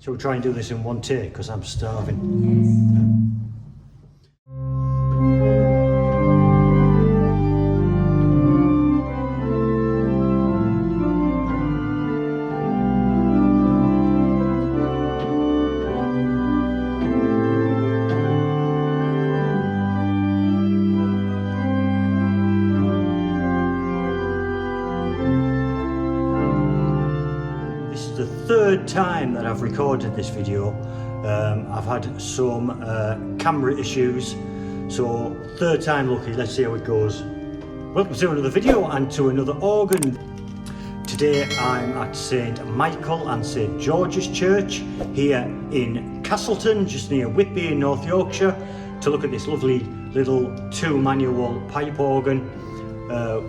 Shall we try and do this in one take, because I'm starving? The third time that I've recorded this video. I've had some camera issues, so third time lucky. Let's see how it goes. Welcome to another video and to another organ. Today I'm at St Michael and St George's Church here in Castleton, just near Whitby in North Yorkshire, to look at this lovely little 2-manual pipe organ.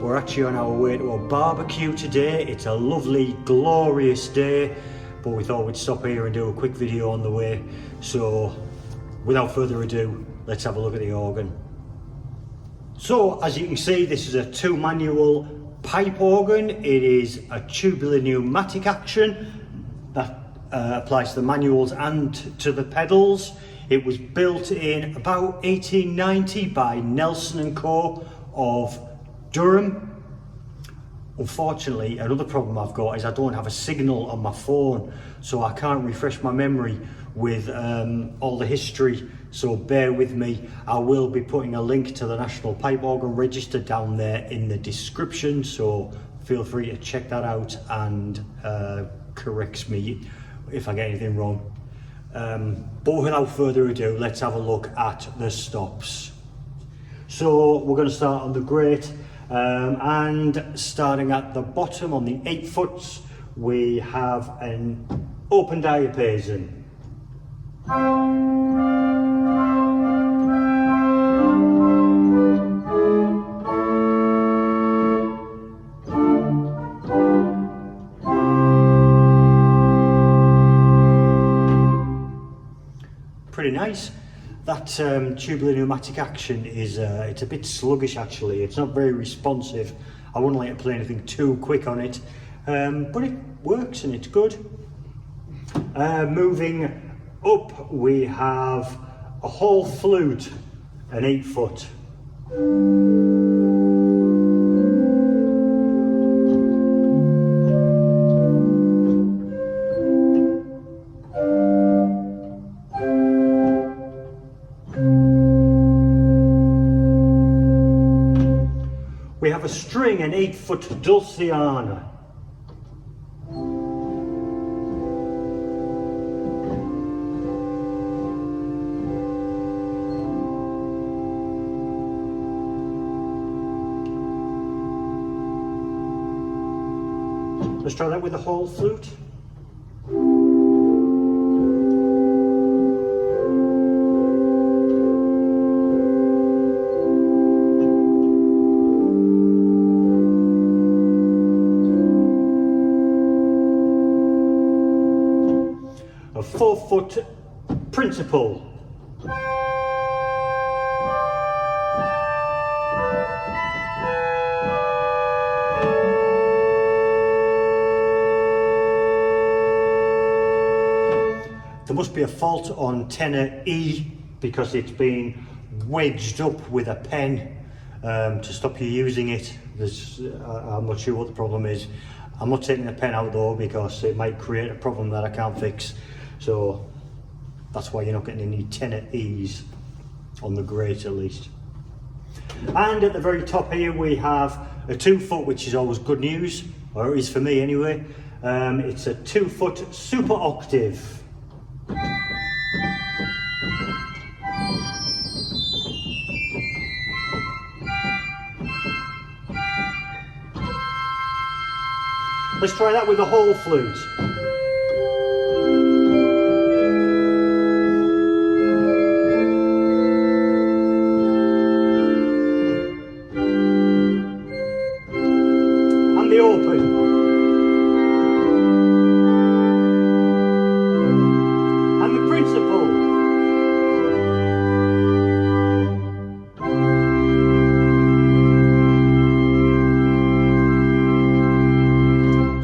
We're actually on our way to a barbecue today. It's a lovely, glorious day, but we thought we'd stop here and do a quick video on the way. So, without further ado, let's have a look at the organ. So, as you can see, this is a 2-manual pipe organ. It is a Tubular Pneumatic Action that applies to the manuals and to the pedals. It was built in about 1890 by Nelson & Co. of Durham. Unfortunately, another problem I've got is I don't have a signal on my phone, so I can't refresh my memory with all the history, so bear with me. I will be putting a link to the National Pipe Organ Register down there in the description, so feel free to check that out and correct me if I get anything wrong. But without further ado, let's have a look at the stops. So we're going to start on the grate. And starting at the bottom on the 8-foots, we have an open diapason. Pretty nice. That Tubular Pneumatic Action is it's a bit sluggish actually. It's not very responsive. I wouldn't like to play anything too quick on it, but it works and it's good. Moving up, we have a whole flute, an 8-foot. We have a string, an 8-foot Dulciana. Let's try that with the whole flute. A 4-foot principal. There must be a fault on tenor E because it's been wedged up with a pen to stop you using it. I'm not sure what the problem is. I'm not taking the pen out though because it might create a problem that I can't fix. So that's why you're not getting any tenor E's on the grate at least. And at the very top here we have a 2-foot, which is always good news, or it is for me anyway. It's a 2-foot super octave. Let's try that with the whole flute. And the open. And the principal.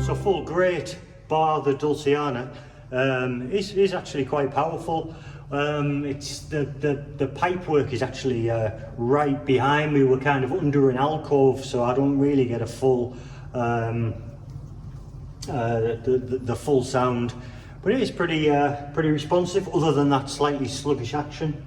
So full grate bar the Dulciana. is actually quite powerful. It's the pipe work is actually right behind me. We're kind of under an alcove, so I don't really get a full the full sound, but it is pretty responsive, other than that slightly sluggish action.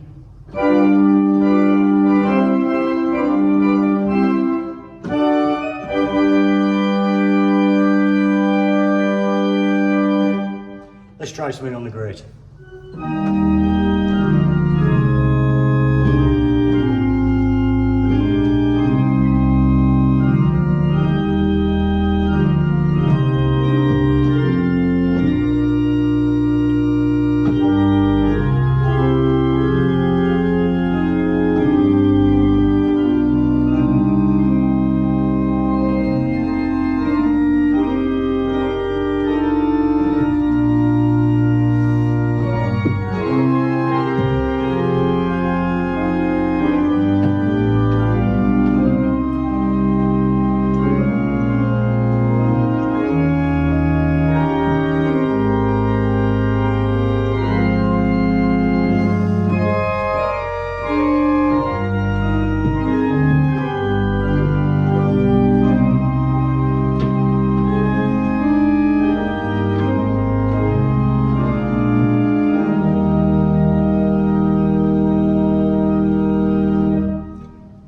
Let's try something on the grate.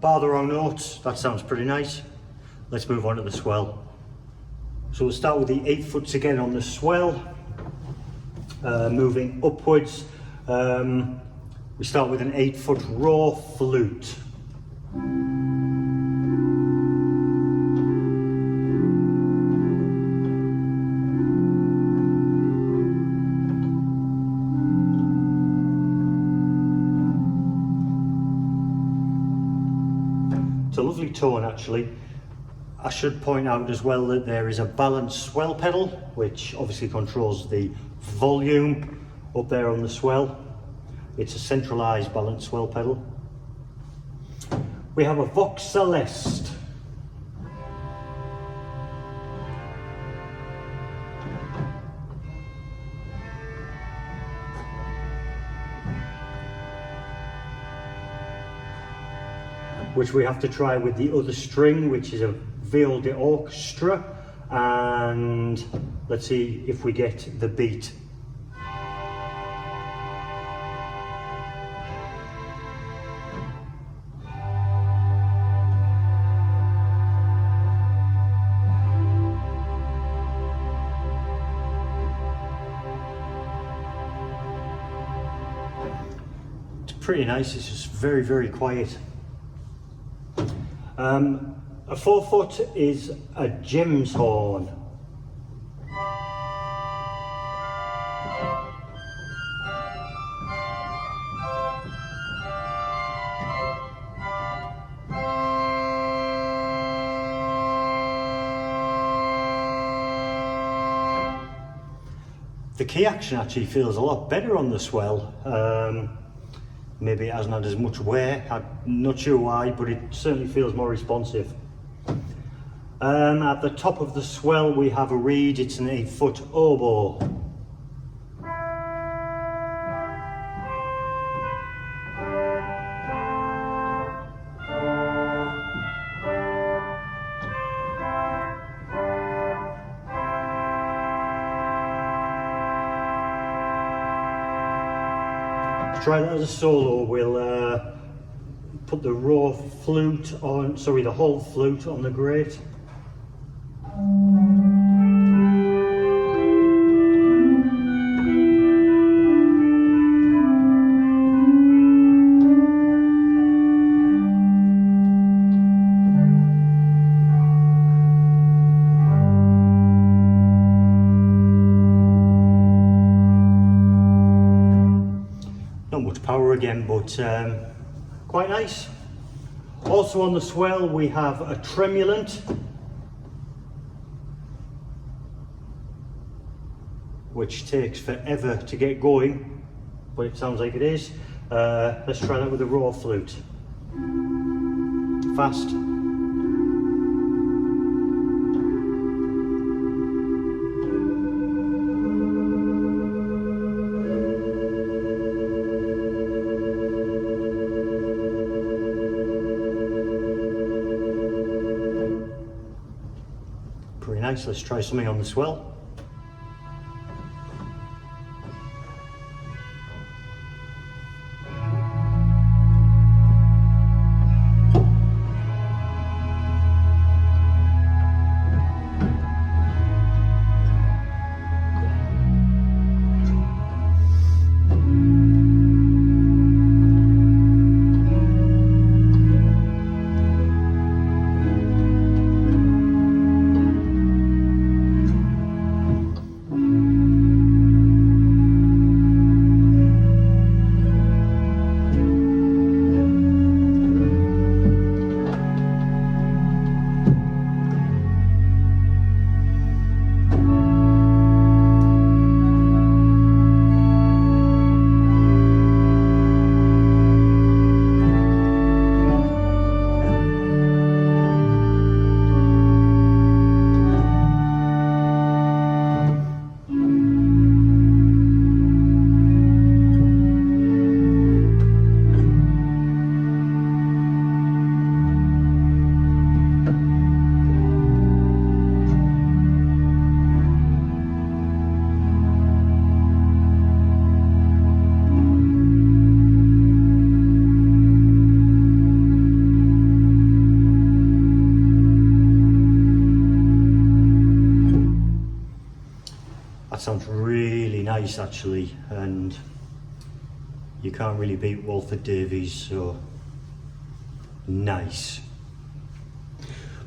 Bar the wrong notes, that sounds pretty nice. Let's move on to the swell. So we'll start with the 8 foots again on the swell. Moving upwards, we start with an 8 foot raw flute. It's a lovely tone actually. I should point out as well that there is a balanced swell pedal, which obviously controls the volume up there on the swell. It's a centralised balanced swell pedal. We have a Vox Celeste. Which we have to try with the other string, which is a viol d'orchestre, and let's see if we get the beat. It's pretty nice, it's just very, very quiet. A 4 foot is a Gems horn. The key action actually feels a lot better on the swell. Maybe it hasn't had as much wear, I'm not sure why, but it certainly feels more responsive. At the top of the swell we have a reed, it's an 8 foot oboe. To try that as a solo, we'll put the raw flute on, sorry, the whole flute on the grate. Not much power again, but quite nice. Also on the swell we have a tremulant, which takes forever to get going, but it sounds like it is. Let's try that with a raw flute. Fast. nice. Let's try something on the Swell. That sounds really nice actually, and you can't really beat Walford Davies, so nice.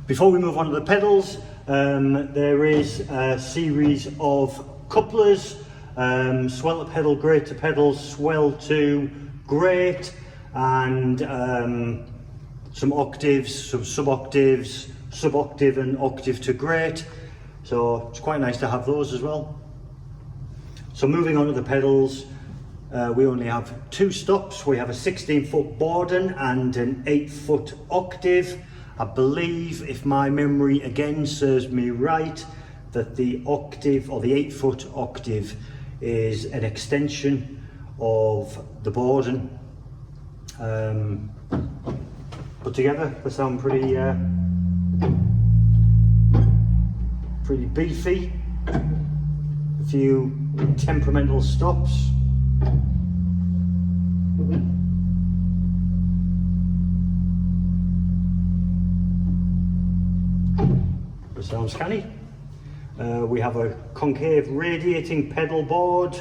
Before we move on to the pedals, there is a series of couplers, swell to pedal, great to pedal, swell to great, and some octaves, some sub-octaves, sub-octave and octave to great. So it's quite nice to have those as well. So moving on to the pedals, we only have two stops. We have a 16-foot Borden and an 8-foot octave. I believe, if my memory again serves me right, that the octave, or the 8-foot octave, is an extension of the Borden. Put together, they sound pretty beefy. A few temperamental stops. It sounds canny. We have a concave radiating pedal board.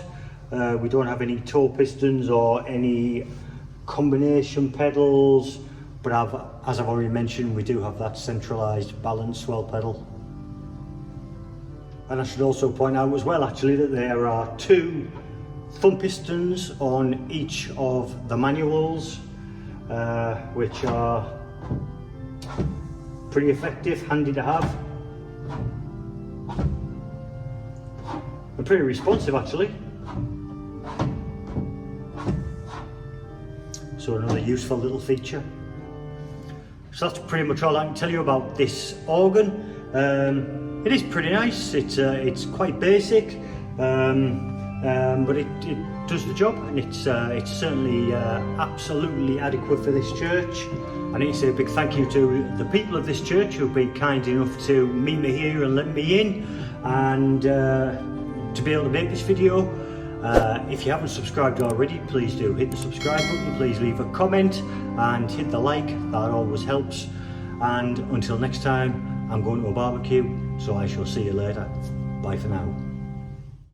We don't have any toe pistons or any combination pedals, but as I've already mentioned, we do have that centralised balance swell pedal. And I should also point out as well actually that there are two thumb pistons on each of the manuals, which are pretty effective, handy to have, and pretty responsive actually. So another useful little feature. So that's pretty much all I can tell you about this organ. It is pretty nice. It's quite basic, but it does the job, and it's certainly absolutely adequate for this church. I need to say a big thank you to the people of this church who've been kind enough to meet me here and let me in, and to be able to make this video. If you haven't subscribed already, please do hit the subscribe button, please leave a comment and hit the like, that always helps. And until next time, I'm going to a barbecue, so I shall see you later. Bye for now.